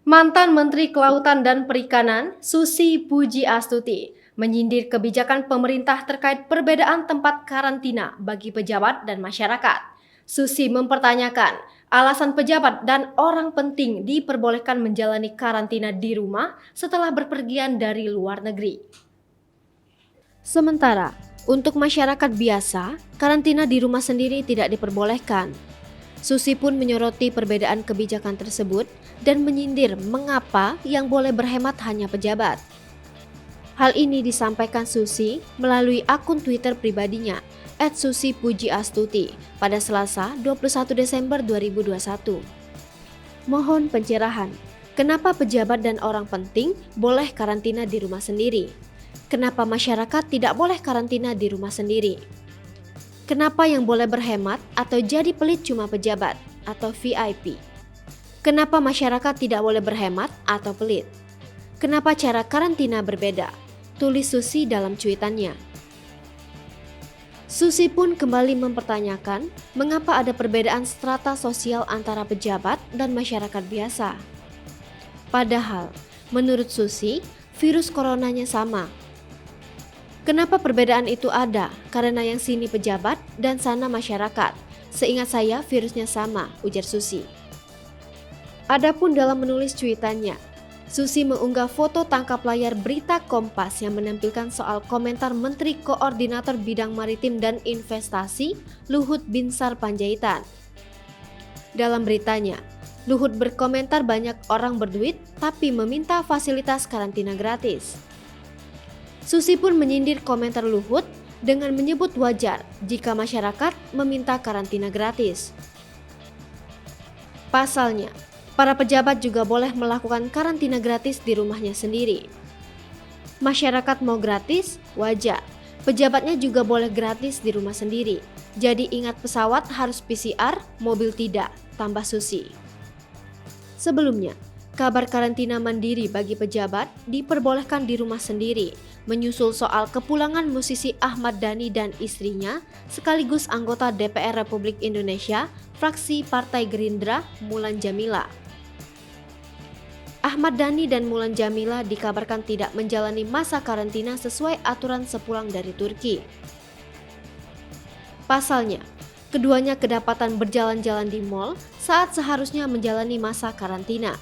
Mantan Menteri Kelautan dan Perikanan Susi Pujiastuti menyindir kebijakan pemerintah terkait perbedaan tempat karantina bagi pejabat dan masyarakat. Susi mempertanyakan alasan pejabat dan orang penting diperbolehkan menjalani karantina di rumah setelah berpergian dari luar negeri. Sementara, untuk masyarakat biasa, karantina di rumah sendiri tidak diperbolehkan. Susi pun menyoroti perbedaan kebijakan tersebut dan menyindir mengapa yang boleh berhemat hanya pejabat. Hal ini disampaikan Susi melalui akun Twitter pribadinya @susipujiastuti pada Selasa 21 Desember 2021. Mohon pencerahan, kenapa pejabat dan orang penting boleh karantina di rumah sendiri? Kenapa masyarakat tidak boleh karantina di rumah sendiri? Kenapa yang boleh berhemat atau jadi pelit cuma pejabat atau VIP? Kenapa masyarakat tidak boleh berhemat atau pelit? Kenapa cara karantina berbeda? Tulis Susi dalam cuitannya. Susi pun kembali mempertanyakan mengapa ada perbedaan strata sosial antara pejabat dan masyarakat biasa. Padahal, menurut Susi, virus coronanya sama. Kenapa perbedaan itu ada? Karena yang sini pejabat dan sana masyarakat. Seingat saya virusnya sama, ujar Susi. Adapun dalam menulis cuitannya, Susi mengunggah foto tangkap layar berita Kompas yang menampilkan soal komentar Menteri Koordinator Bidang Maritim dan Investasi Luhut Binsar Panjaitan. Dalam beritanya, Luhut berkomentar banyak orang berduit tapi meminta fasilitas karantina gratis. Susi pun menyindir komentar Luhut dengan menyebut wajar jika masyarakat meminta karantina gratis. Pasalnya, para pejabat juga boleh melakukan karantina gratis di rumahnya sendiri. Masyarakat mau gratis, wajar. Pejabatnya juga boleh gratis di rumah sendiri. Jadi ingat pesawat harus PCR, mobil tidak, tambah Susi. Sebelumnya, kabar karantina mandiri bagi pejabat diperbolehkan di rumah sendiri, menyusul soal kepulangan musisi Ahmad Dhani dan istrinya, sekaligus anggota DPR Republik Indonesia, fraksi Partai Gerindra, Mulan Jamila. Ahmad Dhani dan Mulan Jamila dikabarkan tidak menjalani masa karantina sesuai aturan sepulang dari Turki. Pasalnya, keduanya kedapatan berjalan-jalan di mal saat seharusnya menjalani masa karantina.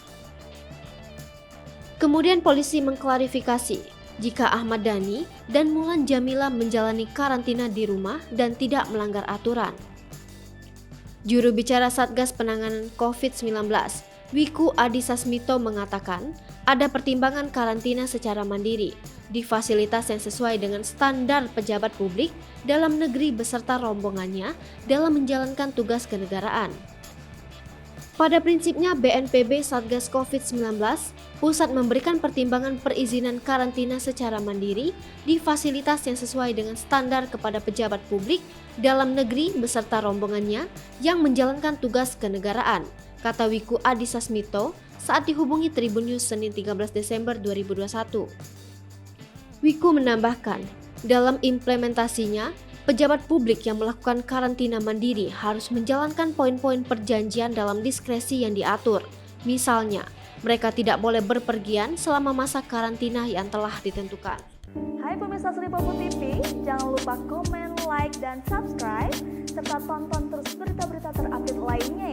Kemudian polisi mengklarifikasi jika Ahmad Dhani dan Mulan Jamila menjalani karantina di rumah dan tidak melanggar aturan. Juru bicara Satgas Penanganan COVID-19, Wiku Adhisa Smito mengatakan ada pertimbangan karantina secara mandiri di fasilitas yang sesuai dengan standar pejabat publik dalam negeri beserta rombongannya dalam menjalankan tugas kenegaraan. Pada prinsipnya BNPB Satgas COVID-19, pusat memberikan pertimbangan perizinan karantina secara mandiri di fasilitas yang sesuai dengan standar kepada pejabat publik dalam negeri beserta rombongannya yang menjalankan tugas kenegaraan, kata Wiku Adhisa Smito saat dihubungi Tribun News Senin 13 Desember 2021. Wiku menambahkan, dalam implementasinya, pejabat publik yang melakukan karantina mandiri harus menjalankan poin-poin perjanjian dalam diskresi yang diatur. Misalnya, mereka tidak boleh berpergian selama masa karantina yang telah ditentukan. Hai pemirsa Sri Popo TV, jangan lupa komen, like, dan subscribe, serta tonton terus berita-berita terupdate lainnya ya.